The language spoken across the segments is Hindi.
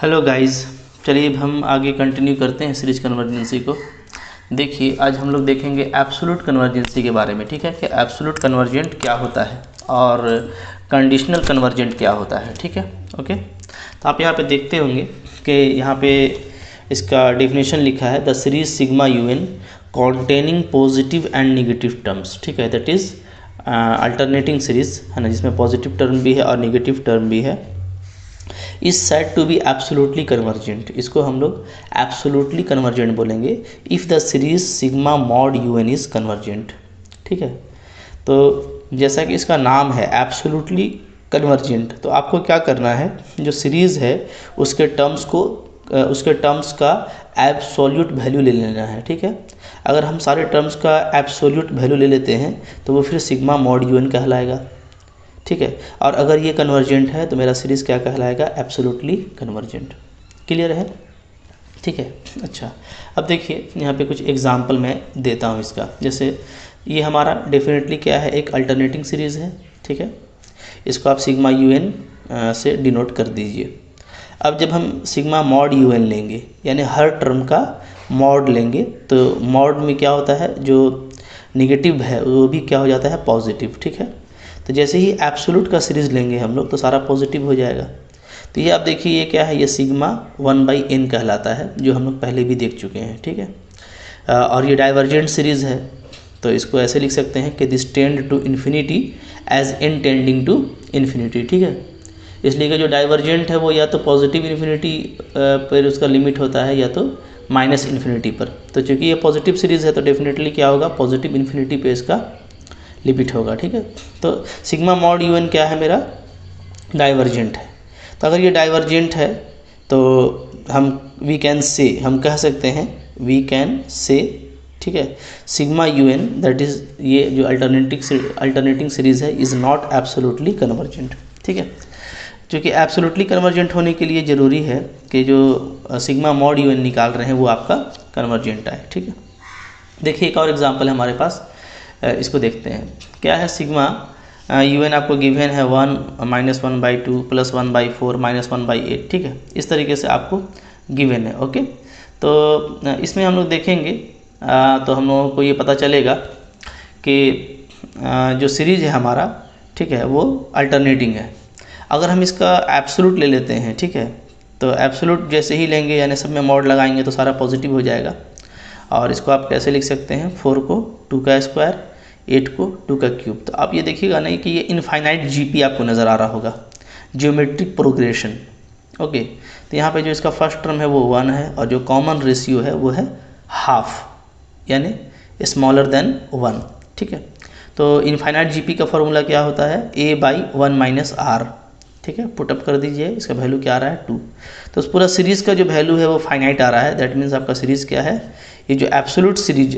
हेलो गाइस, चलिए अब हम आगे कंटिन्यू करते हैं सीरीज कन्वर्जेंसी को। देखिए आज हम लोग देखेंगे एब्सोल्यूट कन्वर्जेंसी के बारे में। ठीक है कि एब्सोल्यूट कन्वर्जेंट क्या होता है और कंडीशनल कन्वर्जेंट क्या होता है। ठीक है, ओके। तो आप यहाँ पे देखते होंगे कि यहाँ पे इसका डेफिनेशन लिखा है, the series sigma UN containing positive and negative terms. ठीक है, दैट इज़ अल्टरनेटिंग सीरीज है ना, जिसमें पॉजिटिव टर्म भी है और निगेटिव टर्म भी है, is said to be absolutely convergent. इसको हम लोग एब्सोल्युटली कन्वर्जेंट बोलेंगे if the series sigma mod u n is convergent. ठीक है, तो जैसा कि इसका नाम है एब्सोल्युटली कन्वर्जेंट, तो आपको क्या करना है, जो सीरीज़ है उसके टर्म्स का एब्सोल्यूट वैल्यू ले लेना है। ठीक है, अगर हम सारे टर्म्स का एब्सोल्यूट वैल्यू ले लेते हैं तो वो फिर सिग्मा मॉड यू एन कहलाएगा। ठीक है, और अगर ये कन्वर्जेंट है तो मेरा सीरीज़ क्या कहलाएगा, एब्सोल्युटली कन्वर्जेंट। क्लियर है? ठीक है, अच्छा। अब देखिए यहाँ पे कुछ एग्जांपल मैं देता हूँ इसका। जैसे ये हमारा डेफिनेटली क्या है, एक अल्टरनेटिंग सीरीज़ है। ठीक है, इसको आप सिग्मा यू एन से डिनोट कर दीजिए। अब जब हम सिग्मा मॉड यू एन लेंगे, यानी हर टर्म का मॉड लेंगे, तो मॉड में क्या होता है, जो निगेटिव है वो भी क्या हो जाता है, पॉजिटिव। ठीक है, तो जैसे ही एब्सोल्यूट का सीरीज़ लेंगे हम लोग तो सारा पॉजिटिव हो जाएगा। तो ये आप देखिए, ये क्या है, ये सिग्मा 1/n कहलाता है, जो हम लोग पहले भी देख चुके हैं। ठीक है, और ये डाइवर्जेंट सीरीज़ है, तो इसको ऐसे लिख सकते हैं कि this tend to infinity as n tending to infinity. ठीक है, इसलिए कि जो डाइवर्जेंट है वो या तो पॉजिटिव इन्फिनिटी पर उसका लिमिट होता है या तो माइनस इन्फिनिटी पर। तो चूँकि ये पॉजिटिव सीरीज़ है तो डेफिनेटली क्या होगा, पॉजिटिव इन्फिनिटी पे इसका लिमिट होगा। ठीक है, तो सिग्मा मॉड यू एन क्या है, मेरा डाइवर्जेंट है। तो अगर ये डाइवर्जेंट है तो हम कह सकते हैं, वी कैन से, ठीक है, sigma u n that is, ये जो अल्टरनेटिंग सीरीज़ है, इज़ नॉट एब्सोल्युटली कन्वर्जेंट। ठीक है, क्योंकि एब्सोल्युटली कन्वर्जेंट होने के लिए ज़रूरी है कि जो सिग्मा मॉड यू एन निकाल रहे हैं वो आपका कन्वर्जेंट आए। ठीक है, देखिए एक और एग्जांपल है हमारे पास, इसको देखते हैं। क्या है, सिग्मा यू एन आपको गिवन है 1 -1/2 + 1/4 -1/8। ठीक है, इस तरीके से आपको गिवन है। ओके, तो इसमें हम लोग देखेंगे तो हम लोगों को ये पता चलेगा कि जो सीरीज़ है हमारा, ठीक है, वो अल्टरनेटिंग है। अगर हम इसका एब्सोल्यूट ले लेते हैं, ठीक है, तो एब्सोल्यूट जैसे ही लेंगे यानी सब में मॉड लगाएंगे तो सारा पॉजिटिव हो जाएगा। और इसको आप कैसे लिख सकते हैं, 4 को 2 का स्क्वायर, 8 को 2 का क्यूब। तो आप ये देखिएगा नहीं कि ये इनफाइनाइट जीपी आपको नज़र आ रहा होगा, जियोमेट्रिक प्रोग्रेशन। ओके, तो यहाँ पे जो इसका फर्स्ट टर्म है वो 1 है और जो कॉमन रेशियो है वो है हाफ, यानी स्मॉलर देन 1। ठीक है, तो इनफाइनाइट जीपी का फॉर्मूला क्या होता है, a/1 - r। ठीक है, पुटअप कर दीजिए, इसका वैल्यू क्या आ रहा है, 2। तो उस पूरा सीरीज़ का जो वैल्यू है वो फाइनाइट आ रहा है। दैट मीन्स आपका सीरीज़ क्या है, ये जो एब्सोल्यूट सीरीज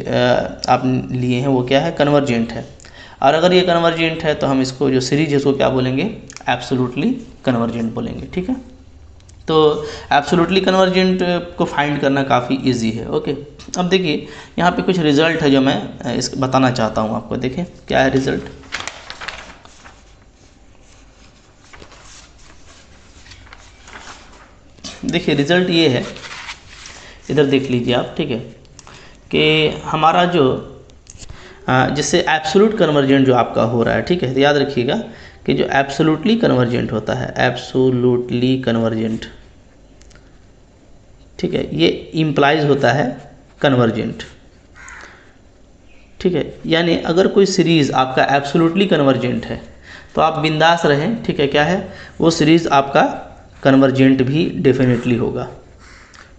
आप लिए हैं वो क्या है, कन्वर्जेंट है। और अगर ये कन्वर्जेंट है तो हम इसको जो सीरीज है उसको क्या बोलेंगे, एब्सोल्युटली कन्वर्जेंट बोलेंगे। ठीक है, तो एब्सोल्युटली कन्वर्जेंट को फाइंड करना काफ़ी इजी है। ओके, अब देखिए यहाँ पे कुछ रिजल्ट है जो मैं इस बताना चाहता हूँ आपको। देखें क्या है रिजल्ट। देखिए रिजल्ट ये है, इधर देख लीजिए आप। ठीक है, कि हमारा जो जिससे एब्सोल्यूट कन्वर्जेंट जो आपका हो रहा है, ठीक है, तो याद रखिएगा कि जो एब्सोल्युटली कन्वर्जेंट होता है, एब्सोल्युटली कन्वर्जेंट, ठीक है, ये इम्प्लाइज होता है कन्वर्जेंट। ठीक है, यानी अगर कोई सीरीज़ आपका एब्सोल्युटली कन्वर्जेंट है तो आप बिंदास रहें। ठीक है, क्या है, वो सीरीज़ आपका कन्वर्जेंट भी डेफिनेटली होगा।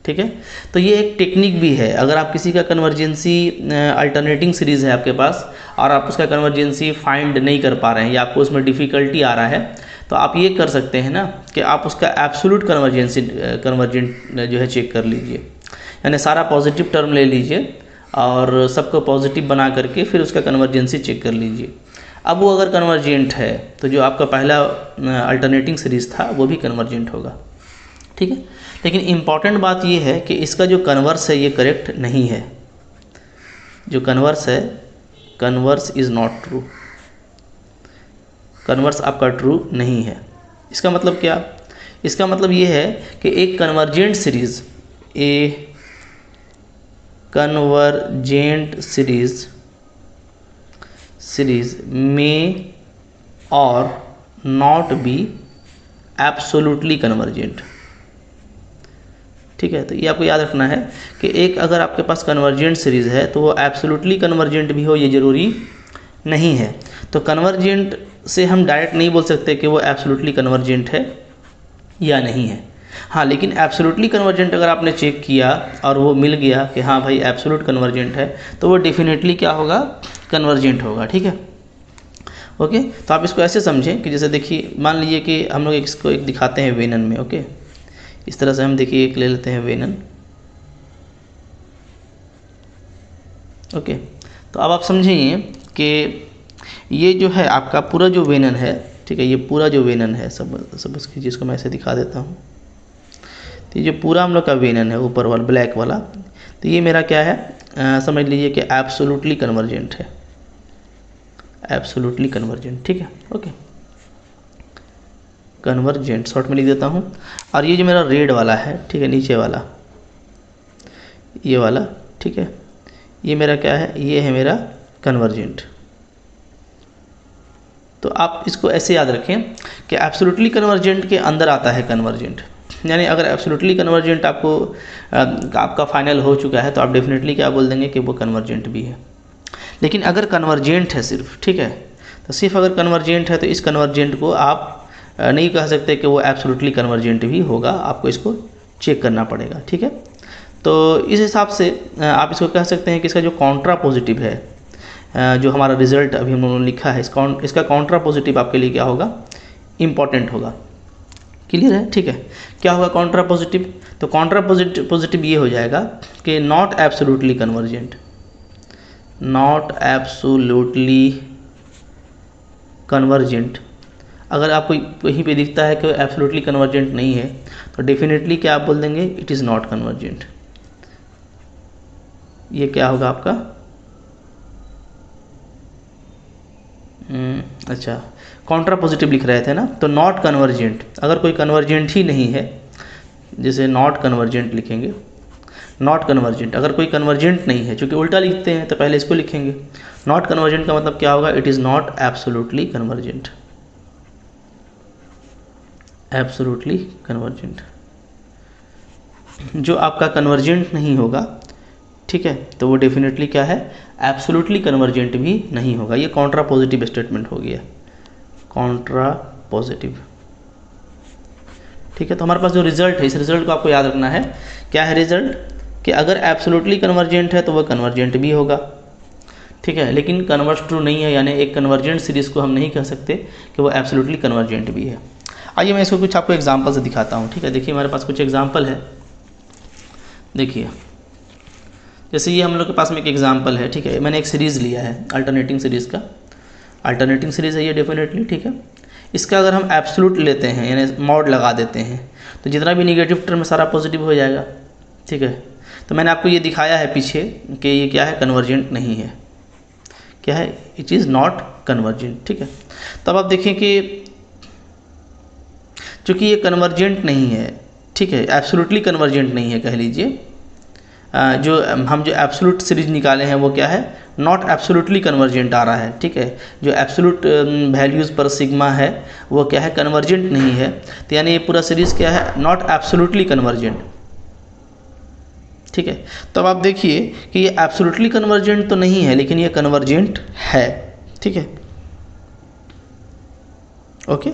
ठीक है, तो ये एक टेक्निक भी है। अगर आप किसी का कन्वर्जेंसी अल्टरनेटिंग सीरीज़ है आपके पास और आप उसका कन्वर्जेंसी फाइंड नहीं कर पा रहे हैं या आपको उसमें डिफ़िकल्टी आ रहा है, तो आप ये कर सकते हैं ना कि आप उसका एब्सोल्यूट कन्वर्जेंट जो है चेक कर लीजिए, यानी सारा पॉजिटिव टर्म ले लीजिए और सबको पॉजिटिव बना करके फिर उसका कन्वर्जेंसी चेक कर लीजिए। अब वो अगर कन्वर्जेंट है तो जो आपका पहला अल्टरनेटिंग सीरीज़ था वो भी कन्वर्जेंट होगा। ठीक है, लेकिन इम्पॉर्टेंट बात ये है कि इसका जो कन्वर्स है ये करेक्ट नहीं है। जो कन्वर्स है, converse is not true, converse आपका ट्रू नहीं है। इसका मतलब क्या, इसका मतलब ये है कि एक कन्वर्जेंट सीरीज़, ए कन्वर्जेंट सीरीज में और नॉट बी एब्सोल्युटली कन्वर्जेंट। ठीक है, तो ये आपको याद रखना है कि एक अगर आपके पास कन्वर्जेंट सीरीज़ है तो वो एब्सोल्युटली कन्वर्जेंट भी हो ये ज़रूरी नहीं है। तो कन्वर्जेंट से हम डायरेक्ट नहीं बोल सकते कि वो एब्सोल्युटली कन्वर्जेंट है या नहीं है। हाँ, लेकिन एब्सोल्युटली कन्वर्जेंट अगर आपने चेक किया और वो मिल गया कि हाँ भाई एब्सोल्यूट कन्वर्जेंट है, तो वो डेफिनेटली क्या होगा, कन्वर्जेंट होगा। ठीक है, ओके। तो आप इसको ऐसे समझें कि जैसे देखिए, मान लीजिए कि हम लोग इसको एक दिखाते हैं वेनन में। ओके, इस तरह से हम देखिए एक ले लेते हैं वेनन। ओके, तो अब आप समझिए कि ये जो है आपका पूरा जो वेनन है, ठीक है, ये पूरा जो वेनन है, सब उसकी जिसको मैं ऐसे दिखा देता हूँ। तो ये जो पूरा हम लोग का वेनन है ऊपर वाला ब्लैक वाला, तो ये मेरा क्या है, समझ लीजिए कि एब्सोल्युटली कन्वर्जेंट है, एब्सोल्युटली कन्वर्जेंट। ठीक है, ओके, कन्वर्जेंट शॉर्ट में लिख देता हूँ। और ये जो मेरा रेड वाला है, ठीक है, नीचे वाला ये वाला, ठीक है, ये मेरा क्या है, ये है मेरा कन्वर्जेंट। तो आप इसको ऐसे याद रखें कि एब्सोल्युटली कन्वर्जेंट के अंदर आता है कन्वर्जेंट। यानी अगर एब्सोल्युटली कन्वर्जेंट आपका फाइनल हो चुका है तो आप डेफिनेटली क्या बोल देंगे कि वो कन्वर्जेंट भी है। लेकिन अगर कन्वर्जेंट है सिर्फ, ठीक है, तो सिर्फ अगर कन्वर्जेंट है तो इस कन्वर्जेंट को आप नहीं कह सकते कि वो एब्सोल्युटली कन्वर्जेंट भी होगा, आपको इसको चेक करना पड़ेगा। ठीक है, तो इस हिसाब से आप इसको कह सकते हैं कि इसका जो कॉन्ट्रा पॉजिटिव है, जो हमारा रिजल्ट अभी हम लोगों ने लिखा है, इसका कॉन्ट्रा पॉजिटिव आपके लिए क्या होगा, इम्पॉर्टेंट होगा। क्लियर है? ठीक है, क्या होगा कॉन्ट्रा पॉजिटिव, तो कॉन्ट्रा पॉजिटिव ये हो जाएगा कि not absolutely convergent, not absolutely convergent. अगर आपको कहीं पे दिखता है कि एब्सोल्युटली कन्वर्जेंट नहीं है तो डेफिनेटली क्या आप बोल देंगे, इट इज़ नॉट कन्वर्जेंट। ये क्या होगा आपका, अच्छा, कॉन्ट्रा पॉजिटिव लिख रहे थे ना, तो नॉट कन्वर्जेंट। अगर कोई कन्वर्जेंट ही नहीं है, जैसे नॉट कन्वर्जेंट लिखेंगे, नॉट कन्वर्जेंट। अगर कोई कन्वर्जेंट नहीं है, चूँकि उल्टा लिखते हैं तो पहले इसको लिखेंगे। नॉट कन्वर्जेंट का मतलब क्या होगा, it is not absolutely convergent, absolutely convergent. जो आपका कन्वर्जेंट नहीं होगा, ठीक है, तो वो डेफिनेटली क्या है, एब्सोल्युटली कन्वर्जेंट भी नहीं होगा। ये कॉन्ट्रा पॉजिटिव स्टेटमेंट हो गया, कॉन्ट्रा पॉजिटिव। ठीक है, तो हमारे पास जो रिजल्ट है, इस रिजल्ट को आपको याद रखना है। क्या है रिजल्ट, कि अगर एब्सोल्युटली कन्वर्जेंट है तो वह कन्वर्जेंट भी होगा। ठीक है, लेकिन कन्वर्स ट्रू नहीं है, यानी एक कन्वर्जेंट सीरीज़ को हम नहीं कह सकते कि वो एब्सोल्युटली कन्वर्जेंट भी है। आइए मैं इसको कुछ आपको एग्जांपल से दिखाता हूँ। ठीक है, देखिए हमारे पास कुछ एग्जांपल है। देखिए जैसे ये हम लोग के पास में एक एग्जांपल है। ठीक है, मैंने एक सीरीज़ लिया है अल्टरनेटिंग सीरीज़ का, अल्टरनेटिंग सीरीज़ है ये डेफिनेटली। ठीक है, इसका अगर हम एब्सोल्यूट लेते हैं यानी मॉड लगा देते हैं तो जितना भी निगेटिव टर्म सारा पॉजिटिव हो जाएगा। ठीक है, तो मैंने आपको ये दिखाया है पीछे कि ये क्या है, कन्वर्जेंट नहीं है। क्या है, इट इज़ नॉट कन्वर्जेंट। ठीक है, तब आप देखें कि चूँकि ये कन्वर्जेंट नहीं है, ठीक है, एब्सोल्युटली कन्वर्जेंट नहीं है कह लीजिए, जो हम जो एब्सोल्यूट सीरीज निकाले हैं वो क्या है, नॉट एब्सोल्युटली कन्वर्जेंट आ रहा है। ठीक है, जो एब्सोल्यूट वैल्यूज़ पर सिग्मा है वो क्या है, कन्वर्जेंट नहीं है। तो यानी ये पूरा सीरीज़ क्या है, नॉट एब्सोल्युटली कन्वर्जेंट। ठीक है, तो अब आप देखिए कि ये एब्सोल्युटली कन्वर्जेंट तो नहीं है लेकिन ये कन्वर्जेंट है। ठीक है, ओके,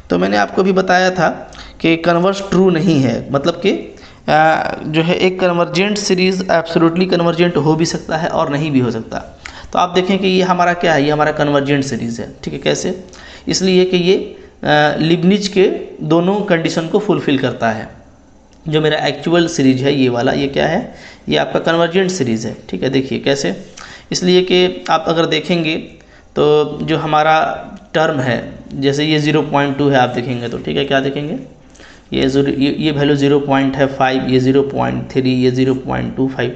तो मैंने आपको भी बताया था कि कन्वर्स ट्रू नहीं है, मतलब कि जो है एक कन्वर्जेंट सीरीज़ एब्सोल्युटली कन्वर्जेंट हो भी सकता है और नहीं भी हो सकता। तो आप देखें कि ये हमारा क्या है, ये हमारा कन्वर्जेंट सीरीज़ है। ठीक है, कैसे, इसलिए कि ये लिबनिज के दोनों कंडीशन को फुलफ़िल करता है। जो मेरा एक्चुअल सीरीज है ये वाला, ये क्या है, ये आपका कन्वर्जेंट सीरीज़ है। ठीक है, देखिए कैसे, इसलिए कि आप अगर देखेंगे तो जो हमारा टर्म है, जैसे ये 0.2 है, आप देखेंगे तो ठीक है, क्या देखेंगे, ये वैल्यू 0.5, ये 0.3, ये 0.25।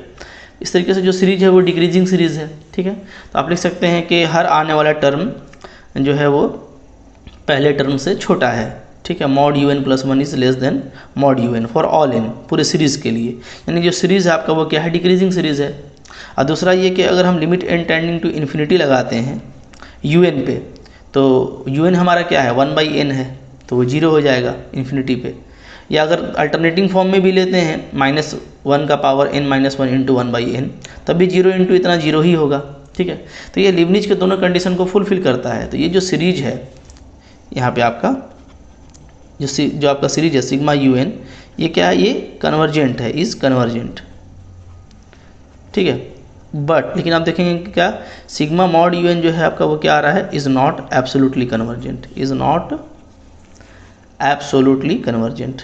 इस तरीके से जो सीरीज है वो डिक्रीजिंग सीरीज़ है। ठीक है, तो आप लिख सकते हैं कि हर आने वाला टर्म जो है वो पहले टर्म से छोटा है। ठीक ठीक है। Mod u n plus 1 is less than mod u n for all n, पूरे सीरीज़ के लिए, यानी जो सीरीज़ है आपका वो क्या है, डिक्रीजिंग सीरीज़ है। और दूसरा ये कि अगर हम limit n tending to infinity लगाते हैं यू एन पे, तो यू एन हमारा क्या है 1/n है, तो वो 0 हो जाएगा इन्फिनिटी पे। या अगर अल्टरनेटिंग फॉर्म में भी लेते हैं -1 का पावर n-1 इंटू 1/n, तब भी 0 इंटू इतना 0 ही होगा, ठीक है। तो ये लीबनिज के दोनों कंडीशन को फुलफिल करता है। तो ये जो सीरीज है यहाँ पे आपका जो आपका सीरीज है सिग्मा यू एन, ये क्या है, ये कन्वर्जेंट है, इज़ कन्वर्जेंट, ठीक है। बट लेकिन आप देखेंगे कि क्या सिग्मा मॉड यू एन जो है आपका वो क्या आ रहा है, is not absolutely convergent, is not absolutely convergent.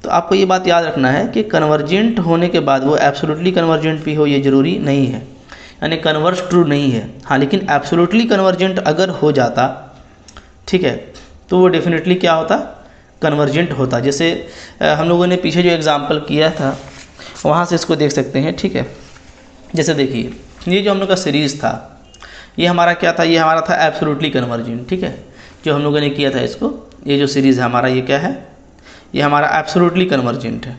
तो आपको ये बात याद रखना है कि कन्वर्जेंट होने के बाद वो एब्सोल्युटली कन्वर्जेंट भी हो ये ज़रूरी नहीं है, यानी कन्वर्स ट्रू नहीं है। हाँ, लेकिन एब्सोल्युटली कन्वर्जेंट अगर हो जाता, ठीक है, तो वो डेफिनेटली क्या होता, कन्वर्जेंट होता। जैसे हम लोगों ने पीछे जो एग्जांपल किया था वहाँ से इसको देख सकते हैं, ठीक है। जैसे देखिए ये जो हम लोग का सीरीज़ था ये हमारा क्या था, ये हमारा था एब्सोल्युटली कन्वर्जेंट, ठीक है। जो हम लोगों ने किया था इसको, ये जो सीरीज़ है हमारा ये क्या है, ये हमारा एब्सोल्युटली कन्वर्जेंट है,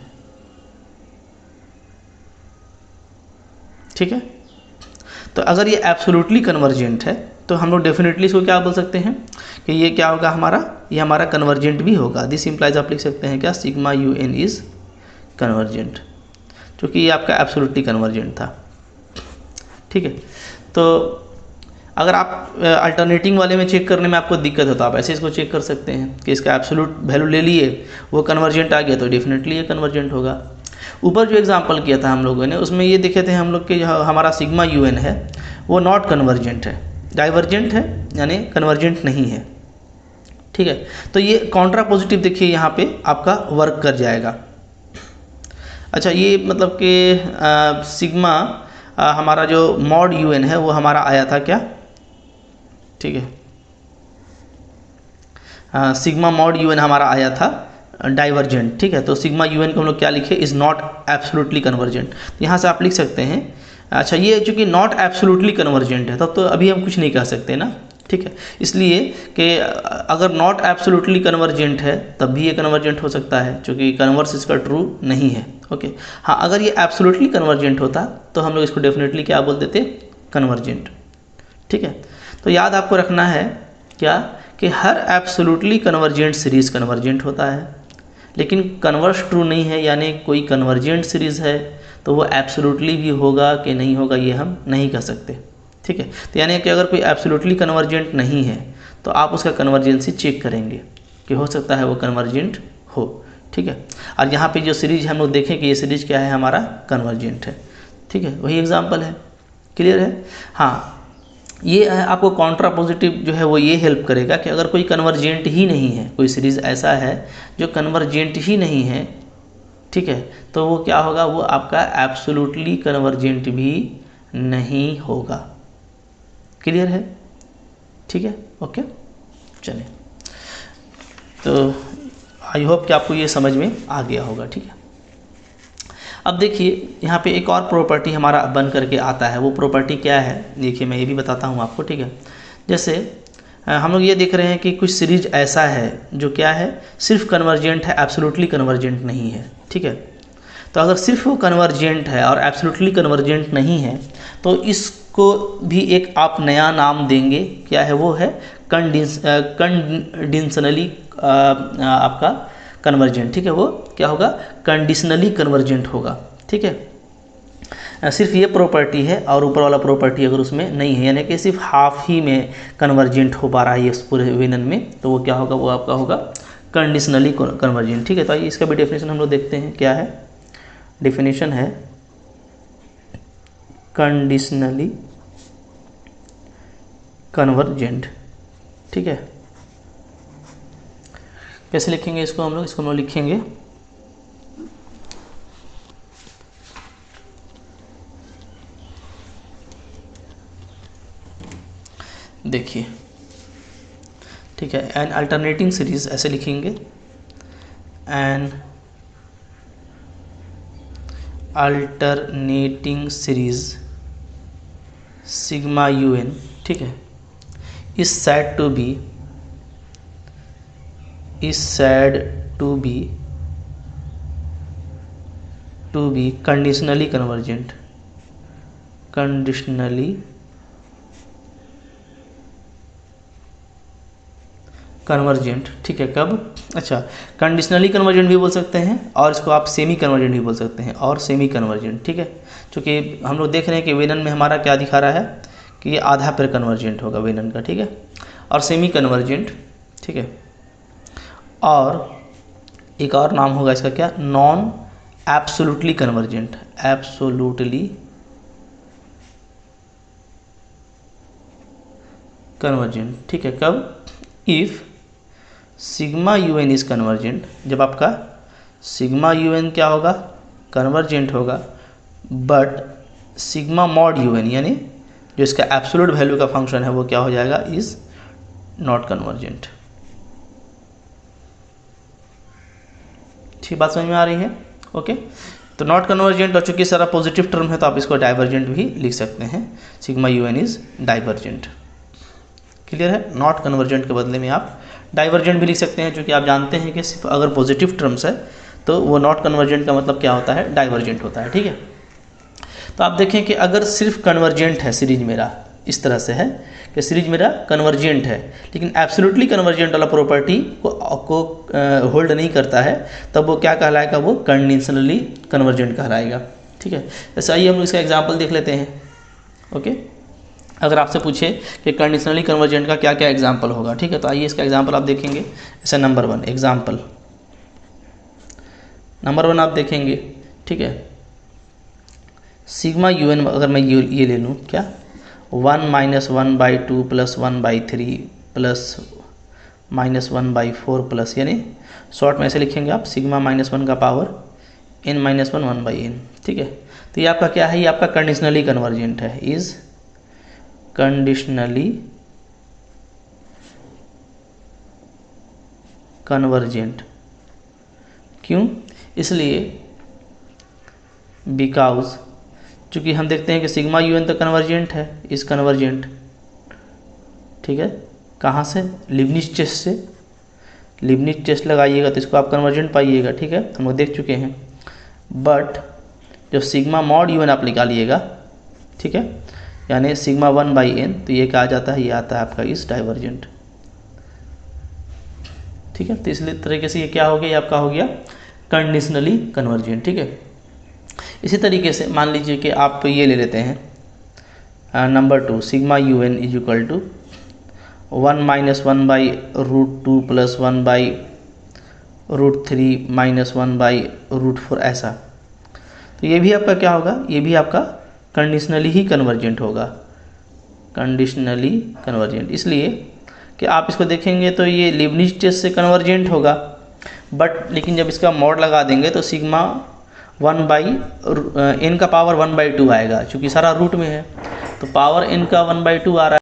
ठीक है। तो अगर ये एब्सोल्युटली कन्वर्जेंट है तो हम लोग डेफिनेटली इसको क्या बोल सकते हैं कि ये क्या होगा हमारा, ये हमारा कन्वर्जेंट भी होगा। दिस इम्प्लाइज आप लिख सकते हैं क्या, sigma u n is convergent, क्योंकि ये आपका एब्सोल्युटली कन्वर्जेंट था, ठीक है। तो अगर आप अल्टरनेटिंग वाले में चेक करने में आपको दिक्कत हो तो आप ऐसे इसको चेक कर सकते हैं कि इसका एब्सोल्यूट वैल्यू ले लिए, वो कन्वर्जेंट आ गया तो डेफिनेटली ये कन्वर्जेंट होगा। ऊपर जो एग्जांपल किया था हम लोगों ने उसमें ये देखे थे हम लोग कि हमारा सिग्मा यू एन है वो नॉट कन्वर्जेंट है, डाइवर्जेंट है, यानी कन्वर्जेंट नहीं है, ठीक है। तो ये कॉन्ट्रा पॉजिटिव देखिए यहाँ पे आपका वर्क कर जाएगा। अच्छा, ये मतलब कि सिग्मा हमारा जो मॉड यू एन है वो हमारा आया था क्या, ठीक है, सिग्मा मॉड यू एन हमारा आया था डाइवर्जेंट, ठीक है। तो सिग्मा यू एन को हम लोग क्या लिखे, इज़ नॉट एब्सोल्युटली कन्वर्जेंट। तो यहाँ से आप लिख सकते हैं, अच्छा ये चूँकि नॉट एब्सोल्युटली कन्वर्जेंट है तब तो अभी हम कुछ नहीं कह सकते ना, ठीक है। इसलिए कि अगर नॉट एब्सोल्युटली कन्वर्जेंट है तब भी ये कन्वर्जेंट हो सकता है, क्योंकि कन्वर्स इसका ट्रू नहीं है, ओके। हाँ, अगर ये एब्सोल्युटली कन्वर्जेंट होता तो हम लोग इसको डेफिनेटली क्या बोल देते, कन्वर्जेंट, ठीक है। तो याद आपको रखना है क्या कि हर एब्सोल्युटली कन्वर्जेंट सीरीज़ कन्वर्जेंट होता है, लेकिन कन्वर्स ट्रू नहीं है, यानी कोई कन्वर्जेंट सीरीज़ है तो वो एब्सोल्युटली भी होगा कि नहीं होगा ये हम नहीं कह सकते, ठीक है। तो यानी कि अगर कोई एब्सोल्युटली कन्वर्जेंट नहीं है तो आप उसका कन्वर्जेंसी चेक करेंगे कि हो सकता है वो कन्वर्जेंट हो, ठीक है। और यहाँ पे जो सीरीज हम लोग देखें कि ये सीरीज क्या है, हमारा कन्वर्जेंट है, ठीक है। वही एग्जांपल है, क्लियर है। हाँ, ये आपको कॉन्ट्रा पॉजिटिव जो है वो ये हेल्प करेगा कि अगर कोई कन्वर्जेंट ही नहीं है, कोई सीरीज़ ऐसा है जो कन्वर्जेंट ही नहीं है, ठीक है, तो वो क्या होगा, वो आपका एब्सोल्युटली कन्वर्जेंट भी नहीं होगा, क्लियर है, ठीक है, ओके। चलिए, तो आई होप कि आपको ये समझ में आ गया होगा, ठीक है। अब देखिए यहाँ पे एक और प्रॉपर्टी हमारा बन करके आता है, वो प्रॉपर्टी क्या है देखिए, मैं ये भी बताता हूँ आपको, ठीक है। जैसे हम लोग ये देख रहे हैं कि कुछ सीरीज ऐसा है जो क्या है, सिर्फ कन्वर्जेंट है, एब्सोल्युटली कन्वर्जेंट नहीं है, ठीक है। तो अगर सिर्फ वो कन्वर्जेंट है और एब्सोल्युटली कन्वर्जेंट नहीं है तो इसको भी एक आप नया नाम देंगे, क्या है वो है, कंडीशनली आपका कन्वर्जेंट, ठीक है। वो क्या होगा, कंडीशनली कन्वर्जेंट होगा, ठीक है। सिर्फ ये प्रॉपर्टी है और ऊपर वाला प्रॉपर्टी अगर उसमें नहीं है, यानी कि सिर्फ हाफ ही में कन्वर्जेंट हो पा रहा है इस पूरे विनन में, तो वो क्या होगा, वो आपका होगा कंडीशनली कन्वर्जेंट, ठीक है। तो आइए इसका भी डेफिनेशन हम लोग देखते हैं, क्या है डेफिनेशन है, कंडीशनली कन्वर्जेंट, ठीक है। कैसे लिखेंगे इसको हम लोग, इसको हम लोग लिखेंगे देखिए, ठीक है, एन अल्टरनेटिंग सीरीज ऐसे लिखेंगे, an alternating series sigma u n, ठीक है, is said to be is said to be conditionally convergent, conditionally convergent. ठीक है, कब? अच्छा, कंडीशनली कन्वर्जेंट भी बोल सकते हैं और इसको आप सेमी कन्वर्जेंट भी बोल सकते हैं, और सेमी कन्वर्जेंट। ठीक है, क्योंकि हम लोग देख रहे हैं कि वेनन में हमारा क्या दिखा रहा है कि ये आधा पर कन्वर्जेंट होगा वेनन का। ठीक है, और सेमी कन्वर्जेंट। ठीक है, और एक और नाम होगा इसका क्या? Non absolutely convergent, absolutely convergent. ठीक है, कब? If sigma u n is convergent, जब आपका सिग्मा यू एन क्या होगा? कन्वर्जेंट होगा, but sigma mod u n यानी जो इसका एब्सोल्यूट वैल्यू का फंक्शन है वो क्या हो जाएगा? Is not convergent. ठीक बात समझ में आ रही है? ओके, तो नॉट कन्वर्जेंट, और चूंकि सारा पॉजिटिव टर्म है तो आप इसको डाइवर्जेंट भी लिख सकते हैं, sigma u n is divergent. Clear है? नॉट कन्वर्जेंट के बदले में आप डाइवर्जेंट भी लिख सकते हैं, क्योंकि आप जानते हैं कि सिर्फ अगर पॉजिटिव टर्म्स है तो वो नॉट कन्वर्जेंट का मतलब क्या होता है? डाइवर्जेंट होता है। ठीक है, तो आप देखें कि अगर सिर्फ कन्वर्जेंट है सीरीज मेरा, इस तरह से है कि सीरीज मेरा कन्वर्जेंट है लेकिन एब्सोल्युटली कन्वर्जेंट वाला प्रॉपर्टी को होल्ड नहीं करता है, तब वो क्या कहलाएगा? वो कंडीशनली कन्वर्जेंट कहलाएगा। ठीक है, जैसे आइए हम लोग इसका एग्जाम्पल देख लेते हैं। ओके, अगर आपसे पूछे कि कंडीशनली कन्वर्जेंट का क्या क्या एग्जाम्पल होगा, ठीक है, तो आइए इसका एग्जाम्पल आप देखेंगे। जैसे नंबर 1 एग्जाम्पल, नंबर 1 आप देखेंगे। ठीक है, सिग्मा यू एन अगर मैं ये ले लूँ क्या? 1 - 1/2 + 1/3 प्लस -1/4 प्लस, यानी शॉर्ट में ऐसे लिखेंगे आप सिग्मा -1 का पावर n - 1 1/n। ठीक है, तो ये आपका क्या है? ये आपका कंडीशनली कन्वर्जेंट है, इज कंडीशनली कन्वर्जेंट। क्यों? इसलिए बिकॉज चूँकि हम देखते हैं कि सिग्मा यू एन तो कन्वर्जेंट है, इज कन्वर्जेंट। ठीक है, कहाँ से? लिबनिज टेस्ट से। लिबनिज टेस्ट लगाइएगा तो इसको आप कन्वर्जेंट पाइएगा। ठीक है, हम लोग देख चुके हैं। बट जब सिग्मा मॉड यू एन आप निकालिएगा, ठीक है, यानी सिग्मा 1/n, तो ये क्या आ जाता है? ये आता है आपका इस डाइवर्जेंट। ठीक है, तो इसलिए तरीके से ये क्या हो गया? ये आपका हो गया कंडीशनली कन्वर्जेंट। ठीक है, इसी तरीके से मान लीजिए कि आप ये ले लेते हैं number 2, sigma u n is equal to 1 - 1/√2 + 1/√3 - 1/√4 ऐसा। तो ये भी आपका क्या होगा? ये भी आपका कंडीशनली ही कन्वर्जेंट होगा, कंडीशनली कन्वर्जेंट। इसलिए कि आप इसको देखेंगे तो ये लिबनिज टेस्ट से कन्वर्जेंट होगा, बट लेकिन जब इसका मॉड लगा देंगे तो सिग्मा 1/n का पावर 1/2 आएगा, क्योंकि सारा रूट में है तो पावर n का 1/2 आ रहा है।